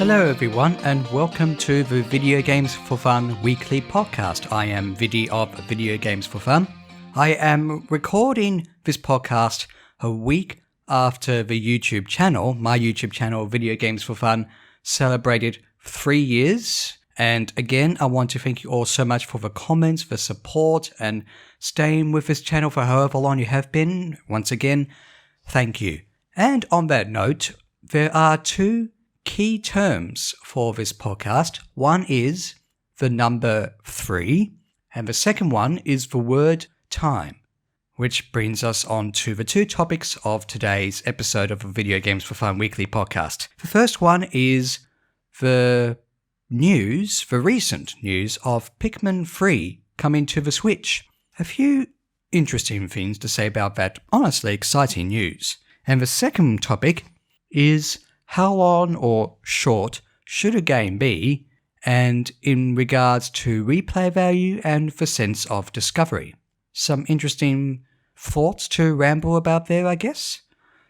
Hello everyone and welcome to the Video Games for Fun Weekly Podcast. I am Viddy of Video Games for Fun. I am recording this podcast a week after the YouTube channel, my YouTube channel, Video Games for Fun, celebrated 3 years. And again, I want to thank you all so much for the comments, the support, and staying with this channel for however long you have been. Once again, thank you. And on that note, there are two key terms for this podcast. One is the number 3, and the second one is the word time, which brings us on to the two topics of today's episode of the Video Games for Fun Weekly Podcast. The first one is the recent news of Pikmin 3 coming to the Switch. A few interesting things to say about that, honestly exciting news. And the second topic is how long or short should a game be, and in regards to replay value and the sense of discovery. Some interesting thoughts to ramble about there, I guess.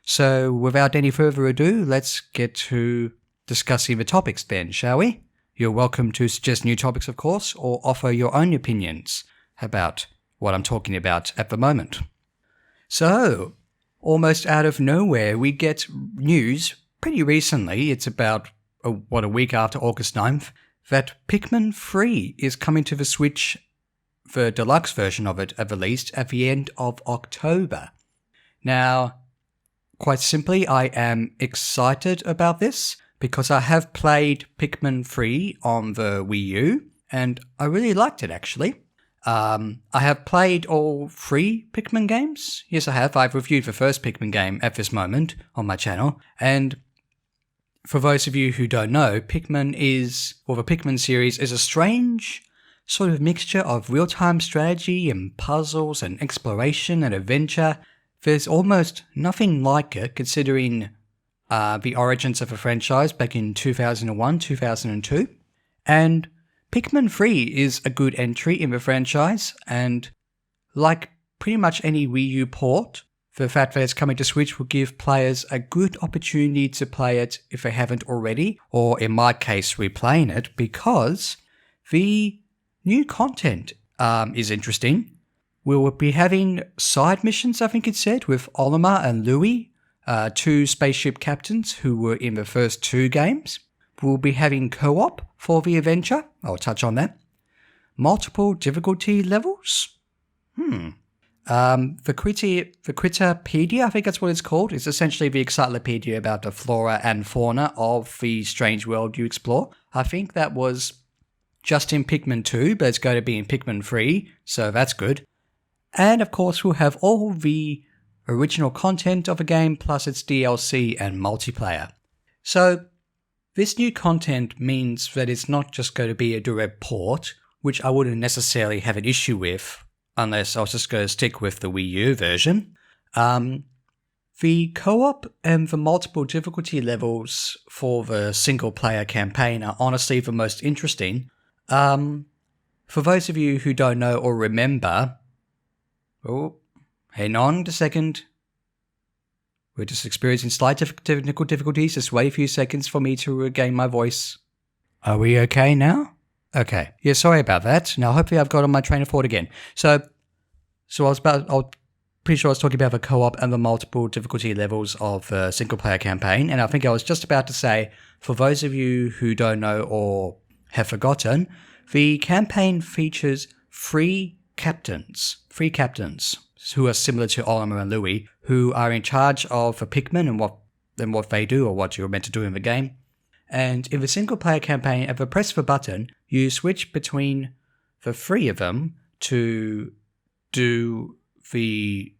So without any further ado, let's get to discussing the topics then, shall we? You're welcome to suggest new topics, of course, or offer your own opinions about what I'm talking about at the moment. So, almost out of nowhere, we get news pretty recently, it's about a week after August 9th, that Pikmin 3 is coming to the Switch, the Deluxe version of it at the least, at the end of October. Now, quite simply, I am excited about this because I have played Pikmin 3 on the Wii U, and I really liked it actually. I have played all 3 Pikmin games. Yes, I have. I've reviewed the first Pikmin game at this moment on my channel, and for those of you who don't know, the Pikmin series is a strange sort of mixture of real-time strategy and puzzles and exploration and adventure. There's almost nothing like it considering the origins of the franchise back in 2001, 2002. And Pikmin 3 is a good entry in the franchise, and like pretty much any Wii U port, the fact that it's coming to Switch will give players a good opportunity to play it if they haven't already, or in my case, replaying it, because the new content is interesting. We will be having side missions, I think it said, with Olimar and Louie, 2 spaceship captains who were in the first 2 games. We'll be having co-op for the adventure. I'll touch on that. Multiple difficulty levels? The Critterpedia, I think that's what it's called. It's essentially the encyclopedia about the flora and fauna of the strange world you explore. I think that was just in Pikmin 2, but it's going to be in Pikmin 3, so that's good. And of course, we'll have all the original content of the game, plus its DLC and multiplayer. So, this new content means that it's not just going to be a direct port, which I wouldn't necessarily have an issue with, unless I was just going to stick with the Wii U version. The co-op and the multiple difficulty levels for the single-player campaign are honestly the most interesting. For those of you who don't know or remember... Oh, hang on a second. We're just experiencing slight technical difficulties. Just wait a few seconds for me to regain my voice. Are we okay now? Okay. Yeah, sorry about that. Now, hopefully I've got on my train of thought again. So I was pretty sure I was talking about the co-op and the multiple difficulty levels of the single-player campaign, and I think I was just about to say, for those of you who don't know or have forgotten, the campaign features 3 captains who are similar to Olimar and Louie, who are in charge of the Pikmin and what they do or what you're meant to do in the game. And in the single-player campaign, if you press the button, you switch between the 3 of them to do the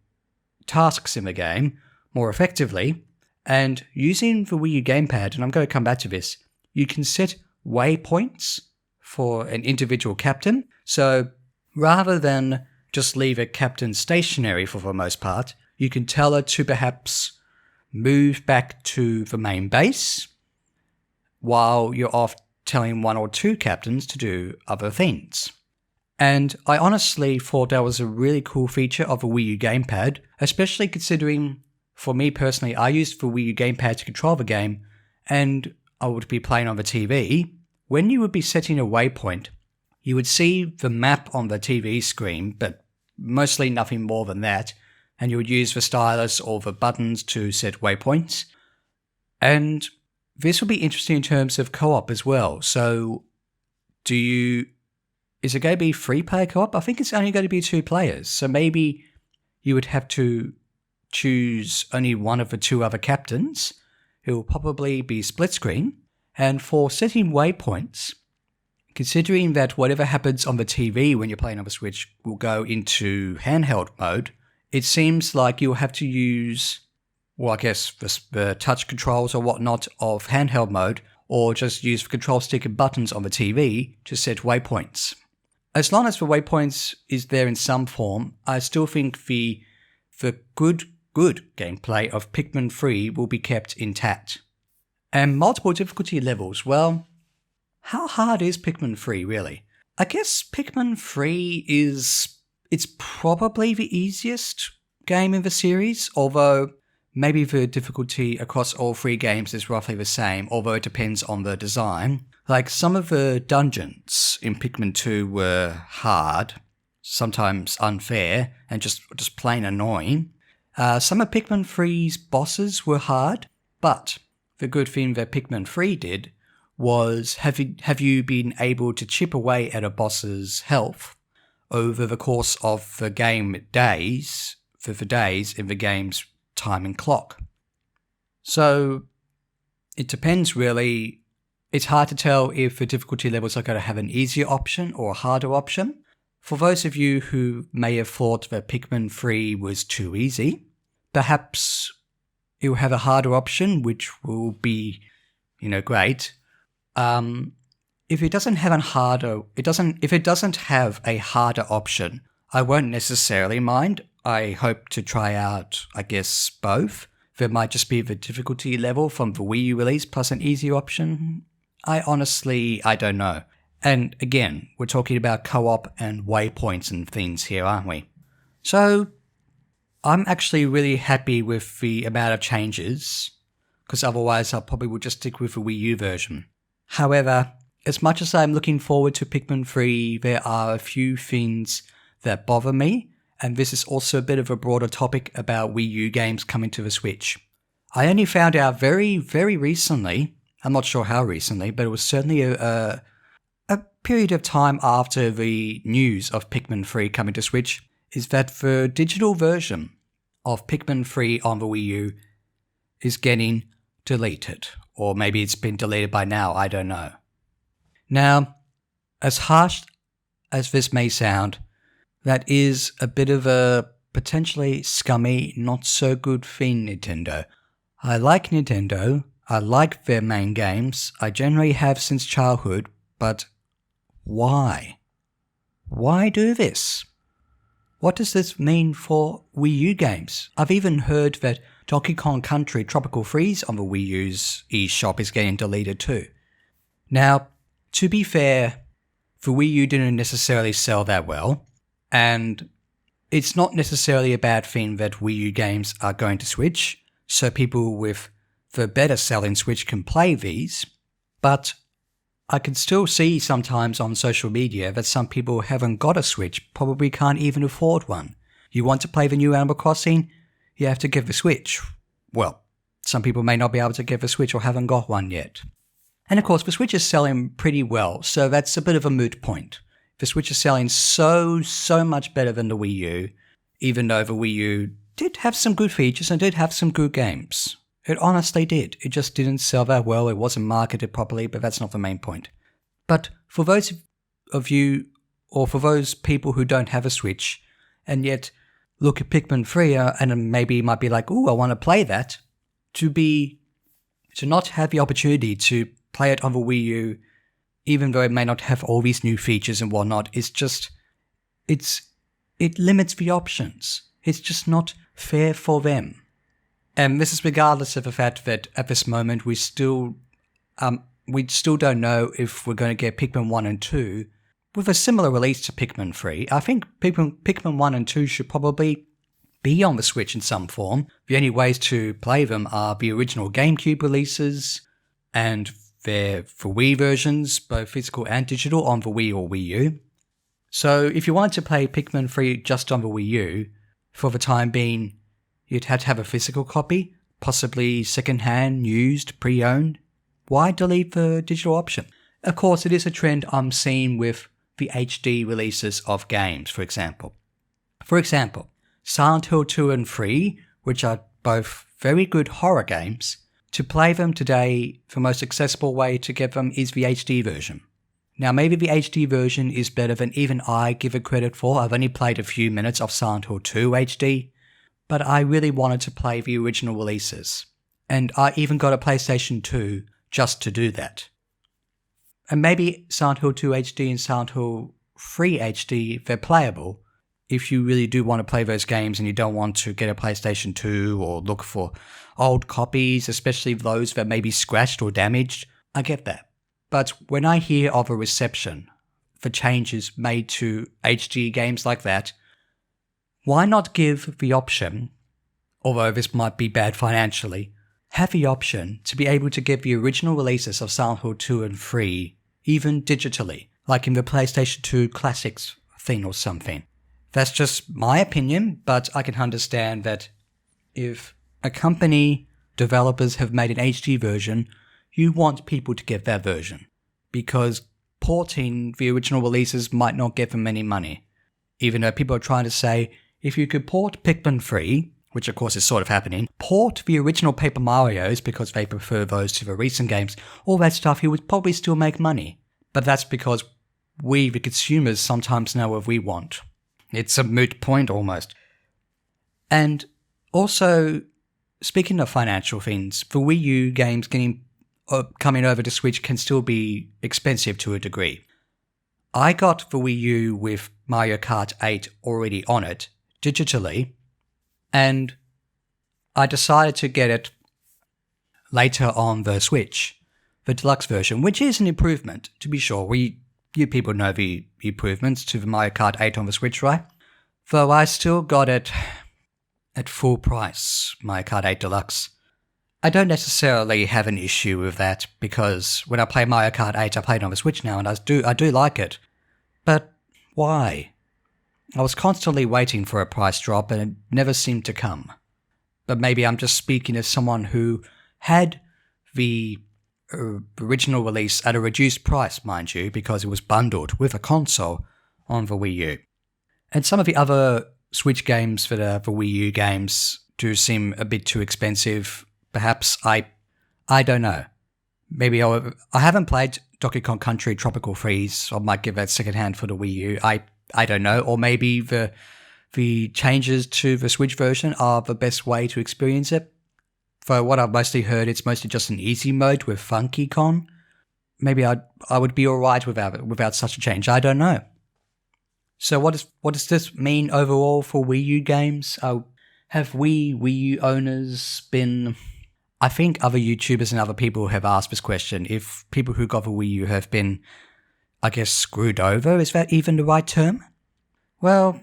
tasks in the game more effectively. And using the Wii U gamepad, and I'm going to come back to this, you can set waypoints for an individual captain. So rather than just leave a captain stationary for the most part, you can tell it to perhaps move back to the main base while you're off telling 1 or 2 captains to do other things. And I honestly thought that was a really cool feature of a Wii U gamepad, especially considering, for me personally, I used the Wii U gamepad to control the game, and I would be playing on the TV, when you would be setting a waypoint, you would see the map on the TV screen, but mostly nothing more than that, and you would use the stylus or the buttons to set waypoints. And this will be interesting in terms of co-op as well. So is it going to be 3-player co-op? I think it's only going to be 2 players. So maybe you would have to choose only one of the 2 other captains. It will probably be split screen. And for setting waypoints, considering that whatever happens on the TV when you're playing on the Switch will go into handheld mode, it seems like you'll have to use, well, I guess the touch controls or whatnot of handheld mode, or just use the control stick and buttons on the TV to set waypoints. As long as the waypoints is there in some form, I still think the good gameplay of Pikmin 3 will be kept intact. And multiple difficulty levels, well, how hard is Pikmin 3 really? I guess Pikmin 3 it's probably the easiest game in the series, although maybe the difficulty across all 3 games is roughly the same, although it depends on the design. Like some of the dungeons in Pikmin 2 were hard, sometimes unfair, and just plain annoying. Some of Pikmin 3's bosses were hard, but the good thing that Pikmin 3 did was have you been able to chip away at a boss's health over the course of the game days, for the days in the game's time and clock. So it depends really. It's hard to tell if the difficulty levels are going to have an easier option or a harder option. For those of you who may have thought that Pikmin 3 was too easy, perhaps it will have a harder option, which will be, great. If it doesn't have a harder option, I won't necessarily mind. I hope to try out, I guess, both. There might just be the difficulty level from the Wii U release plus an easier option. I don't know. And again, we're talking about co-op and waypoints and things here, aren't we? So I'm actually really happy with the amount of changes, because otherwise I probably would just stick with the Wii U version. However, as much as I'm looking forward to Pikmin 3, there are a few things that bother me, and this is also a bit of a broader topic about Wii U games coming to the Switch. I only found out very, very recently, I'm not sure how recently, but it was certainly a period of time after the news of Pikmin 3 coming to Switch, is that the digital version of Pikmin 3 on the Wii U is getting deleted. Or maybe it's been deleted by now, I don't know. Now, as harsh as this may sound, that is a bit of a potentially scummy, not so good thing, Nintendo. I like Nintendo, I like their main games, I generally have since childhood, but why? Why do this? What does this mean for Wii U games? I've even heard that Donkey Kong Country Tropical Freeze on the Wii U's eShop is getting deleted too. Now, to be fair, the Wii U didn't necessarily sell that well, and it's not necessarily a bad thing that Wii U games are going to Switch, so people with the better selling Switch can play these, but I can still see sometimes on social media that some people who haven't got a Switch probably can't even afford one. You want to play the new Animal Crossing? You have to get the Switch. Well, some people may not be able to get the Switch or haven't got one yet. And of course, the Switch is selling pretty well, so that's a bit of a moot point. The Switch is selling so much better than the Wii U, even though the Wii U did have some good features and did have some good games. It honestly did. It just didn't sell that well. It wasn't marketed properly, but that's not the main point. But for those of you, or for those people who don't have a Switch, and yet look at Pikmin 3 and maybe might be like, ooh, I want to play that, to not have the opportunity to play it on the Wii U, even though it may not have all these new features and whatnot, it limits the options. It's just not fair for them. And this is regardless of the fact that at this moment we still don't know if we're going to get Pikmin 1 and 2 with a similar release to Pikmin 3. I think Pikmin 1 and 2 should probably be on the Switch in some form. The only ways to play them are the original GameCube releases and They're for Wii versions, both physical and digital, on the Wii or Wii U. So if you wanted to play Pikmin 3 just on the Wii U, for the time being, you'd have to have a physical copy, possibly second-hand, used, pre-owned. Why delete the digital option? Of course, it is a trend I'm seeing with the HD releases of games, for example. For example, Silent Hill 2 and 3, which are both very good horror games, to play them today, the most accessible way to get them is the HD version. Now, maybe the HD version is better than even I give it credit for. I've only played a few minutes of Silent Hill 2 HD, but I really wanted to play the original releases. And I even got a PlayStation 2 just to do that. And maybe Silent Hill 2 HD and Silent Hill 3 HD, they're playable if you really do want to play those games and you don't want to get a PlayStation 2 or look for old copies, especially those that may be scratched or damaged. I get that. But when I hear of a reception for changes made to HD games like that, why not give the option, although this might be bad financially, have the option to be able to get the original releases of Silent Hill 2 and 3, even digitally, like in the PlayStation 2 Classics thing or something. That's just my opinion, but I can understand that if a company, developers have made an HD version, you want people to get that version, because porting the original releases might not get them any money. Even though people are trying to say, if you could port Pikmin 3, which of course is sort of happening, port the original Paper Marios because they prefer those to the recent games, all that stuff, you would probably still make money. But that's because we, the consumers, sometimes know what we want. It's a moot point almost. And also, speaking of financial things, the Wii U games coming over to Switch can still be expensive to a degree. I got the Wii U with Mario Kart 8 already on it, digitally, and I decided to get it later on the Switch, the Deluxe version, which is an improvement, to be sure. You people know the improvements to the Mario Kart 8 on the Switch, right? Though I still got it at full price, Mario Kart 8 Deluxe. I don't necessarily have an issue with that, because when I play Mario Kart 8, I play it on the Switch now, and I do like it. But why? I was constantly waiting for a price drop, and it never seemed to come. But maybe I'm just speaking as someone who had the original release at a reduced price, mind you, because it was bundled with a console on the Wii U. And some of the other Switch games that are the Wii U games do seem a bit too expensive. Perhaps I don't know. Maybe I haven't played Donkey Kong Country Tropical Freeze, so I might give that secondhand for the Wii U. I don't know. Or maybe the changes to the Switch version are the best way to experience it. For what I've mostly heard, it's mostly just an easy mode with Funky Kong. Maybe I would be alright without such a change. I don't know. So what does this mean overall for Wii U games? Have Wii U owners been... I think other YouTubers and other people have asked this question. If people who got the Wii U have been, I guess, screwed over, is that even the right term? Well,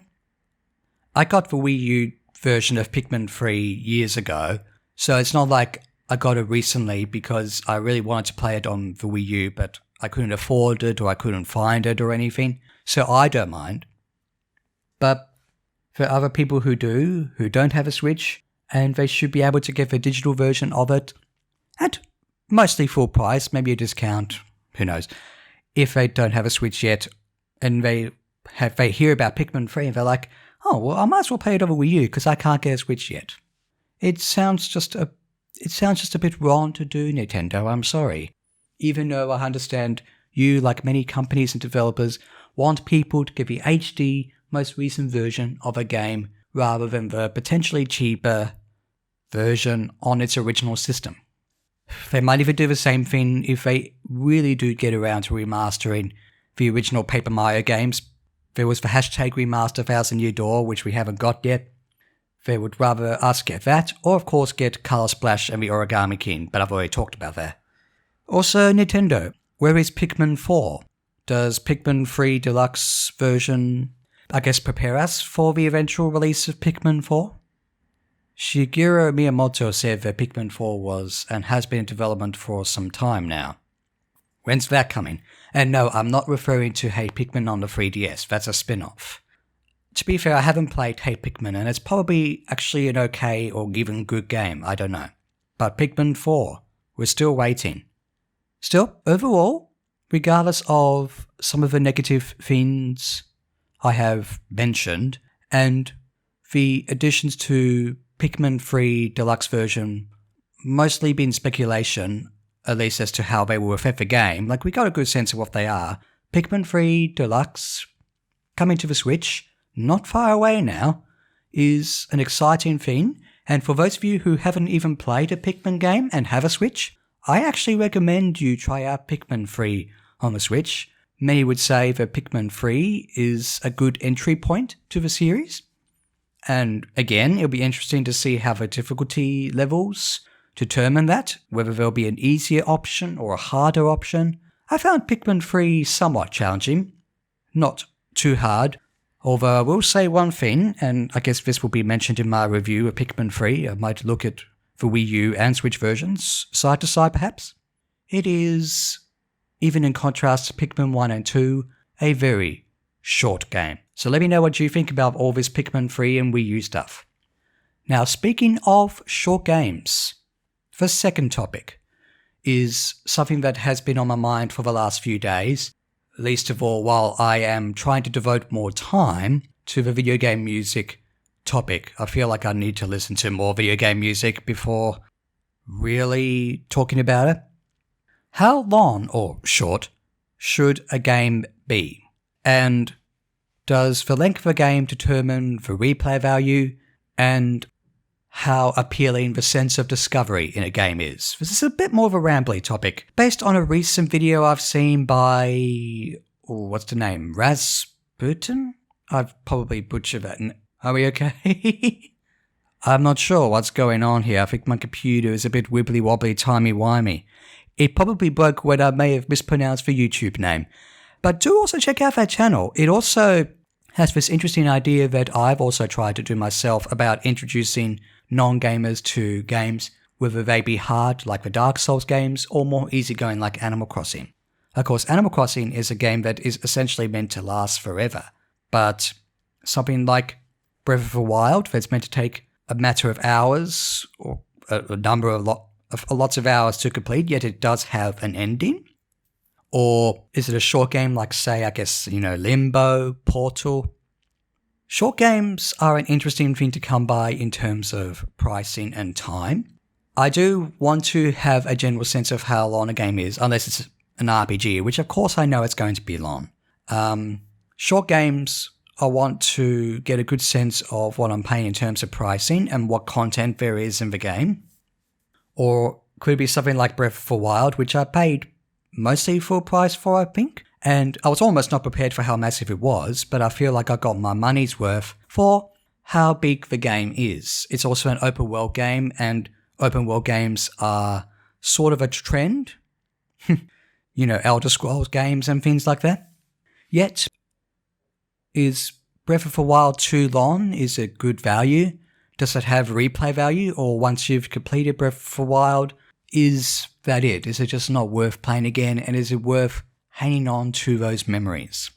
I got the Wii U version of Pikmin 3 years ago, so it's not like I got it recently because I really wanted to play it on the Wii U, but I couldn't afford it or I couldn't find it or anything, so I don't mind. But for other people who don't have a Switch, and they should be able to get the digital version of it at mostly full price, maybe a discount, who knows. If they don't have a Switch yet, and they hear about Pikmin 3, and they're like, oh, well, I might as well play it over Wii U because I can't get a Switch yet. It sounds just a bit wrong to do, Nintendo, I'm sorry. Even though I understand you, like many companies and developers, want people to get the HD, most recent version of a game rather than the potentially cheaper version on its original system. They might even do the same thing if they really do get around to remastering the original Paper Mario games. There was the hashtag remaster 1000 Year Door, which we haven't got yet. They would rather us get that, or of course get Color Splash and the Origami King, but I've already talked about that. Also, Nintendo, where is Pikmin 4? Does Pikmin 3 Deluxe version, I guess, prepare us for the eventual release of Pikmin 4? Shigeru Miyamoto said that Pikmin 4 was and has been in development for some time now. When's that coming? And no, I'm not referring to Hey Pikmin on the 3DS. That's a spin-off. To be fair, I haven't played Hey Pikmin, and it's probably actually an okay or even good game. I don't know. But Pikmin 4, we're still waiting. Still, overall, regardless of some of the negative things I have mentioned, and the additions to Pikmin 3 Deluxe version mostly been speculation, at least as to how they will affect the game. Like, we got a good sense of what they are. Pikmin 3 Deluxe coming to the Switch, not far away now, is an exciting thing. And for those of you who haven't even played a Pikmin game and have a Switch, I actually recommend you try out Pikmin 3 on the Switch. Many would say that Pikmin 3 is a good entry point to the series. And again, it'll be interesting to see how the difficulty levels determine that, whether there'll be an easier option or a harder option. I found Pikmin 3 somewhat challenging, not too hard, although I will say one thing, and I guess this will be mentioned in my review of Pikmin 3, I might look at the Wii U and Switch versions, side to side perhaps. It is, even in contrast to Pikmin 1 and 2, a very short game. So let me know what you think about all this Pikmin 3 and Wii U stuff. Now, speaking of short games, the second topic is something that has been on my mind for the last few days, least of all while I am trying to devote more time to the video game music topic. I feel like I need to listen to more video game music before really talking about it. How long, or short, should a game be? And does the length of a game determine the replay value and how appealing the sense of discovery in a game is? This is a bit more of a rambly topic, based on a recent video I've seen by, what's the name, Rasputin? I've probably butchered that. Are we okay? I'm not sure what's going on here. I think my computer is a bit wibbly-wobbly, timey-wimey. It probably broke when I may have mispronounced the YouTube name. But do also check out that channel. It also has this interesting idea that I've also tried to do myself about introducing non-gamers to games, whether they be hard like the Dark Souls games or more easygoing like Animal Crossing. Of course, Animal Crossing is a game that is essentially meant to last forever, but something like Breath of the Wild that's meant to take a matter of hours or a number of lots of hours to complete, yet it does have an ending. Or is it a short game like, say, I guess, Limbo, Portal? Short games are an interesting thing to come by in terms of pricing and time. I do want to have a general sense of how long a game is, unless it's an RPG, which of course I know it's going to be long. Short games, I want to get a good sense of what I'm paying in terms of pricing and what content there is in the game. Or could it be something like Breath of the Wild, which I paid mostly full price for, I think. And I was almost not prepared for how massive it was, but I feel like I got my money's worth for how big the game is. It's also an open world game, and open world games are sort of a trend. Elder Scrolls games and things like that. Yet, is Breath of the Wild too long? Is it good value? Does it have replay value? Or once you've completed Breath of the Wild, is that it? Is it just not worth playing again? And is it worth hanging on to those memories?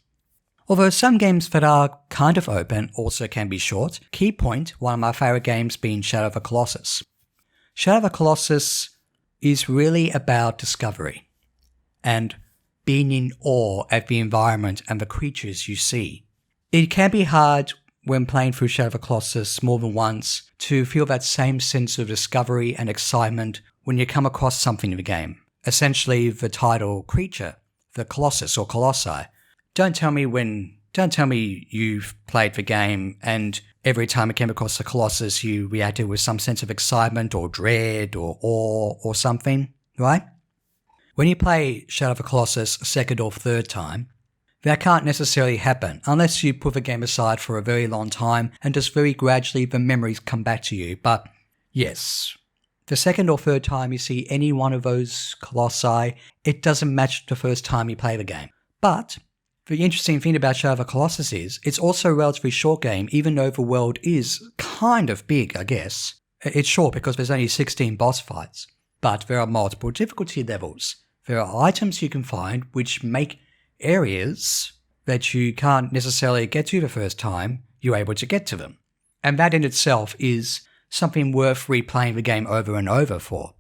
Although some games that are kind of open also can be short. Key point, one of my favourite games being Shadow of the Colossus. Shadow of the Colossus is really about discovery and being in awe at the environment and the creatures you see. It can be hard when playing through Shadow of the Colossus more than once to feel that same sense of discovery and excitement when you come across something in the game. Essentially the title creature, the Colossus or Colossi. Don't tell me you've played the game and every time you came across the Colossus you reacted with some sense of excitement or dread or awe or something, right? When you play Shadow of the Colossus a second or third time, that can't necessarily happen unless you put the game aside for a very long time and just very gradually the memories come back to you. But yes, the second or third time you see any one of those Colossi, it doesn't match the first time you play the game. But the interesting thing about Shadow of the Colossus is it's also a relatively short game, even though the world is kind of big, I guess. It's short because there's only 16 boss fights, but there are multiple difficulty levels. there are items you can find which make areas that you can't necessarily get to the first time, you're able to get to them. And that in itself is something worth replaying the game over and over for.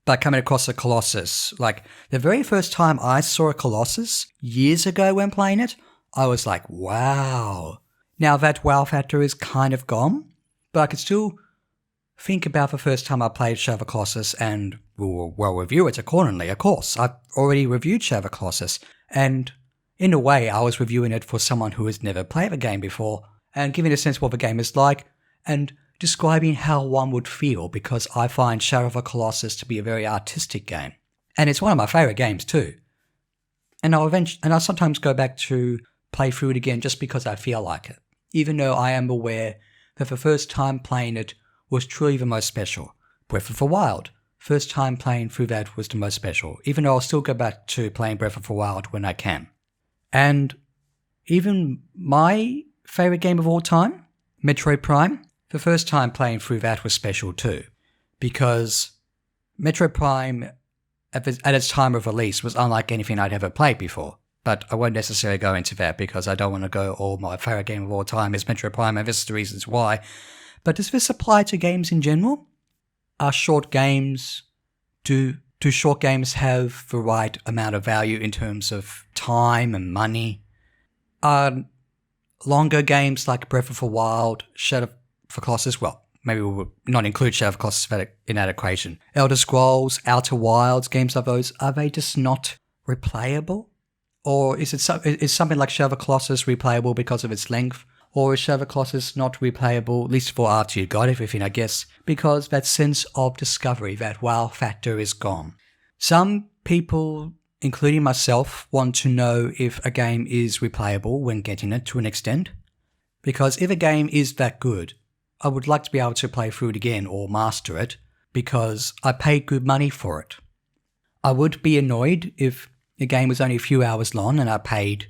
But coming across a Colossus, like the very first time I saw a Colossus years ago when playing it, I was like, wow. Now that wow factor is kind of gone, but I could still think about the first time I played Shadow of the Colossus and will review it accordingly, of course. I've already reviewed Shadow of the Colossus, and in a way I was reviewing it for someone who has never played the game before and giving a sense of what the game is like and describing how one would feel, because I find Shadow of the Colossus to be a very artistic game. And it's one of my favourite games too. And I'll sometimes go back to play through it again just because I feel like it, even though I am aware that the first time playing it was truly the most special. Breath of the Wild, first time playing through that was the most special, even though I'll still go back to playing Breath of the Wild when I can. And even my favourite game of all time, Metroid Prime, the first time playing through that was special too, because Metroid Prime at its time of release was unlike anything I'd ever played before. But I won't necessarily go into that because I don't want to go, oh, my favourite game of all time is Metroid Prime and this is the reasons why. But does this apply to games in general? Are short games, do short games have the right amount of value in terms of time and money? Are longer games like Breath of the Wild, Shadow of the Colossus, well, maybe we'll not include Shadow of the Colossus in that equation. Elder Scrolls, Outer Wilds, games like those, are they just not replayable? Or is something like Shadow of the Colossus replayable because of its length? Or is Shadow of the Colossus not replayable, at least for after you got everything, I guess, because that sense of discovery, that wow factor is gone? Some people, including myself, want to know if a game is replayable when getting it to an extent. Because if a game is that good, I would like to be able to play through it again or master it because I paid good money for it. I would be annoyed if the game was only a few hours long and I paid,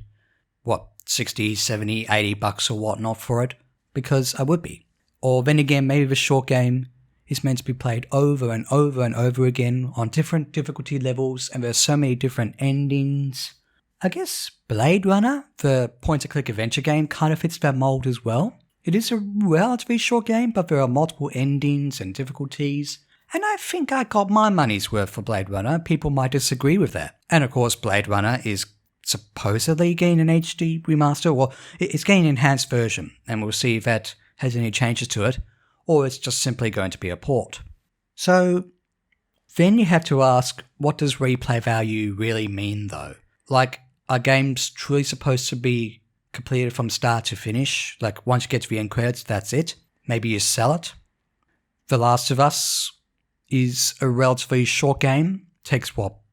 60, 70, $80 or whatnot for it, because I would be. Or then again, maybe the short game is meant to be played over and over and over again on different difficulty levels, and there's so many different endings. I guess Blade Runner, the point-and-click adventure game, kind of fits that mold as well. It is a relatively short game, but there are multiple endings and difficulties. And I think I got my money's worth for Blade Runner. People might disagree with that. And of course, Blade Runner is supposedly getting an HD remaster, or it's getting an enhanced version, and we'll see if that has any changes to it, or it's just simply going to be a port. So then you have to ask, what does replay value really mean though? Like, are games truly supposed to be completed from start to finish? Like, once you get to the end credits, that's it? Maybe you sell it? The Last of Us is a relatively short game. Takes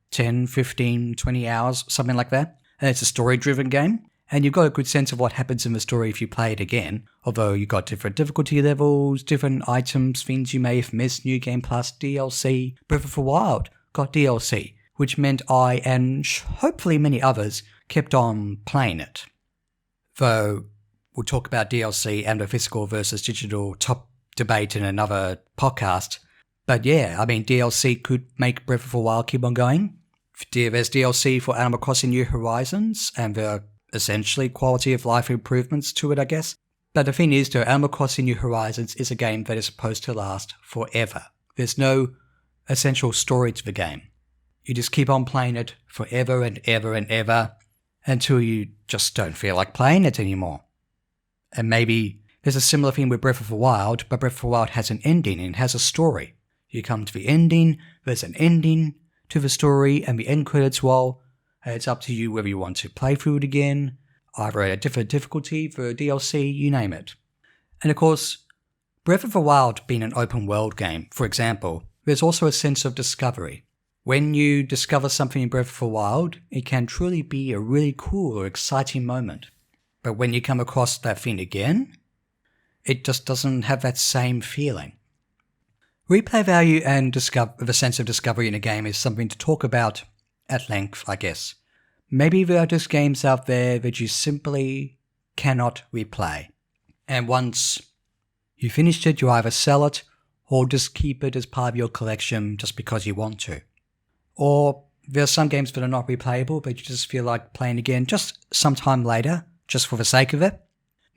10, 15, 20 hours, something like that. And it's a story-driven game. And you've got a good sense of what happens in the story if you play it again. Although you've got different difficulty levels, different items, things you may have missed, New Game Plus, DLC. Breath of the Wild got DLC, which meant I, and hopefully many others, kept on playing it. Though we'll talk about DLC and the physical versus digital top debate in another podcast. But yeah, I mean, DLC could make Breath of the Wild keep on going. There's DLC for Animal Crossing New Horizons, and there are essentially quality of life improvements to it, I guess. But the thing is, though, Animal Crossing New Horizons is a game that is supposed to last forever. There's no essential story to the game. You just keep on playing it forever and ever and ever until you just don't feel like playing it anymore. And maybe there's a similar thing with Breath of the Wild, but Breath of the Wild has an ending and has a story. You come to the ending, there's an ending to the story, and the end credits roll, and it's up to you whether you want to play through it again, either at a different difficulty for DLC, you name it. And of course, Breath of the Wild being an open world game, for example, there's also a sense of discovery. When you discover something in Breath of the Wild, it can truly be a really cool or exciting moment. But when you come across that thing again, it just doesn't have that same feeling. Replay value and the sense of discovery in a game is something to talk about at length, I guess. Maybe there are just games out there that you simply cannot replay. And once you finished it, you either sell it or just keep it as part of your collection just because you want to. Or There are some games that are not replayable, but you just feel like playing again just sometime later, just for the sake of it.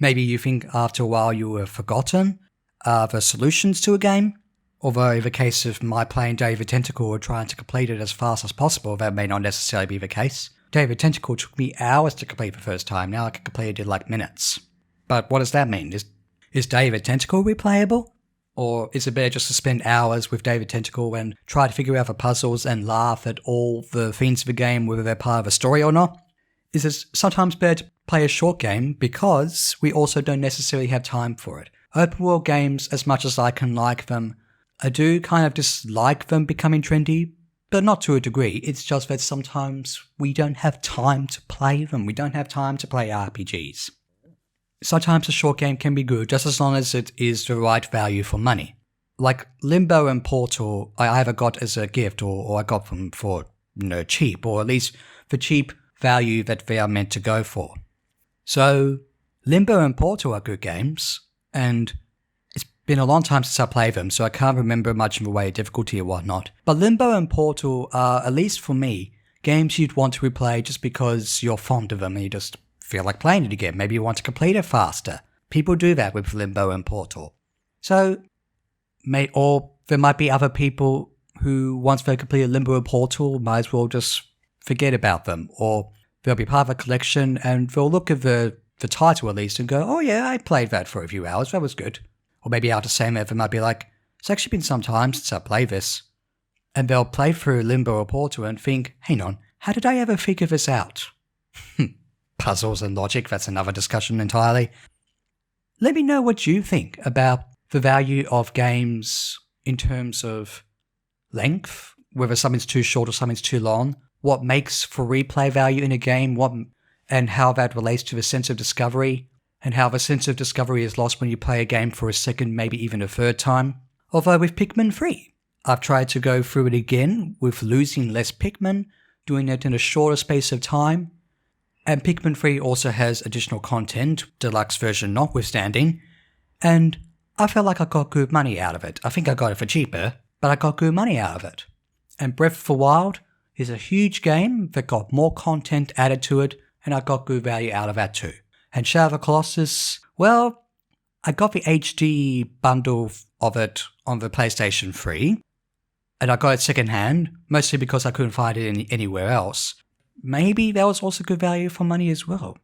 Maybe you think after a while you have forgotten the solutions to a game. Although in the case of my playing David Tentacle or trying to complete it as fast as possible, that may not necessarily be the case. David Tentacle took me hours to complete the first time. Now I can complete it in like minutes. But what does that mean? Is David Tentacle replayable? Or is it better just to spend hours with David Tentacle and try to figure out the puzzles and laugh at all the themes of the game, whether they're part of a story or not? Is it sometimes better to play a short game because we also don't necessarily have time for it? Open world games, as much as I can like them, I do kind of dislike them becoming trendy, but not to a degree. It's just that sometimes we don't have time to play them. We don't have time to play RPGs. Sometimes a short game can be good just as long as it is the right value for money. Like Limbo and Portal, I either got as a gift or I got them for cheap, or at least the cheap value that they are meant to go for. So Limbo and Portal are good games, and it's been a long time since I played them, so I can't remember much of the way of difficulty or whatnot. But Limbo and Portal are, at least for me, games you'd want to replay just because you're fond of them and you just feel like playing it again. Maybe you want to complete it faster. People do that with Limbo and Portal. So, or there might be other people who, once they complete Limbo and Portal, might as well just forget about them. Or they'll be part of a collection and they'll look at the title at least and go, oh yeah, I played that for a few hours, that was good. Or maybe after saying that, they might be like, it's actually been some time since I played this. And they'll play through Limbo or Portal and think, hang on, how did I ever figure this out? Puzzles and logic, that's another discussion entirely. Let me know what you think about the value of games in terms of length, whether something's too short or something's too long, what makes for replay value in a game, and how that relates to the sense of discovery, and how the sense of discovery is lost when you play a game for a second, maybe even a third time. Although with Pikmin 3, I've tried to go through it again with losing less Pikmin, doing it in a shorter space of time. And Pikmin 3 also has additional content, Deluxe version notwithstanding, and I felt like I got good money out of it. I think I got it for cheaper, but I got good money out of it. And Breath of the Wild is a huge game that got more content added to it, and I got good value out of that too. And Shadow of the Colossus, well, I got the HD bundle of it on the PlayStation 3, and I got it secondhand, mostly because I couldn't find it anywhere else. Maybe that was also good value for money as well.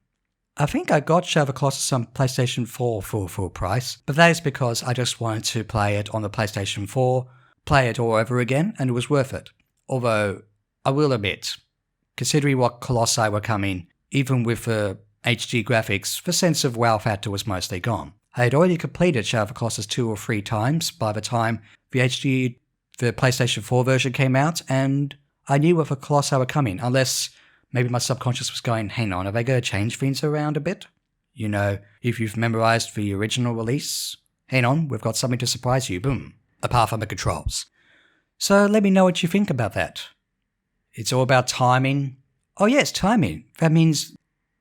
I think I got Shadow of the Colossus on PlayStation 4 for full price, but that is because I just wanted to play it on the PlayStation 4, play it all over again, and it was worth it. Although, I will admit, considering what Colossi were coming, even with the HD graphics, the sense of wow factor was mostly gone. I had already completed Shadow of the Colossus 2 or 3 times by the time the PlayStation 4 version came out, and I knew what the Colossi were coming, unless maybe my subconscious was going, hang on, are they going to change things around a bit? You know, if you've memorized the original release, hang on, we've got something to surprise you, boom, apart from the controls. So let me know what you think about that. It's all about timing. Oh yes, timing. That means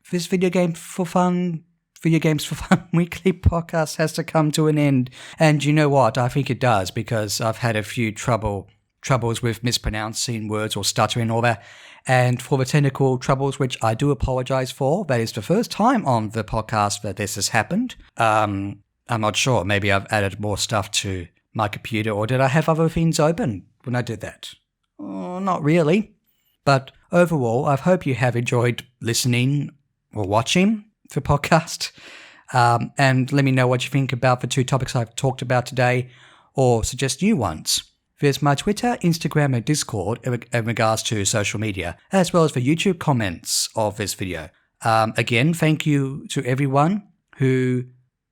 this Video Games for Fun Weekly Podcast has to come to an end. And you know what? I think it does, because I've had a few troubles with mispronouncing words or stuttering and all that. And for the technical troubles, which I do apologize for, that is the first time on the podcast that this has happened. I'm not sure. Maybe I've added more stuff to my computer, or did I have other things open when I did that? Oh, not really. But overall, I hope you have enjoyed listening or watching the podcast. And let me know what you think about the 2 topics I've talked about today, or suggest new ones. There's my Twitter, Instagram, and Discord in regards to social media, as well as the YouTube comments of this video. Again, thank you to everyone who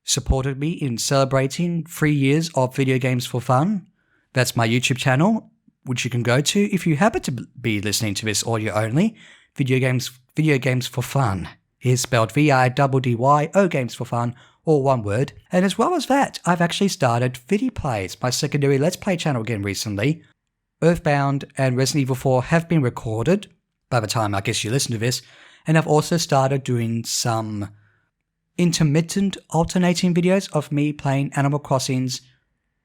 supported me in celebrating 3 years of Video Games for Fun. That's my YouTube channel, which you can go to if you happen to be listening to this audio only. Video Games for Fun is spelled VIDDYO Games for Fun, all one word. And as well as that, I've actually started Viddy Plays, my secondary Let's Play channel again recently. Earthbound and Resident Evil 4 have been recorded by the time I guess you listen to this, and I've also started doing some intermittent alternating videos of me playing Animal Crossing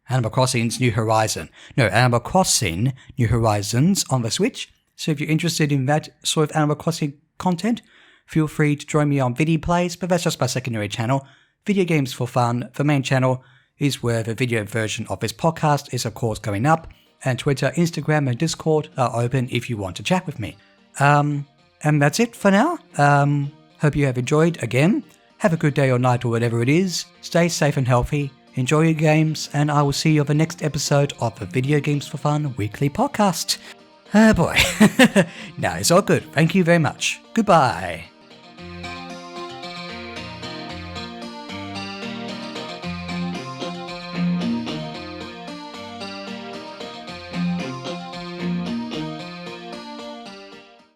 New Horizons on the Switch, So if you're interested in that sort of Animal Crossing content, feel free to join me on Viddy Plays, but that's just my secondary channel. Video Games for Fun, the main channel, is where the video version of this podcast is of course going up, and Twitter, Instagram and Discord are open if you want to chat with me. And that's it for now. Hope you have enjoyed again. Have a good day or night or whatever it is. Stay safe and healthy. Enjoy your games, and I will see you on the next episode of the Video Games for Fun Weekly Podcast. Oh boy. No, it's all good. Thank you very much. Goodbye.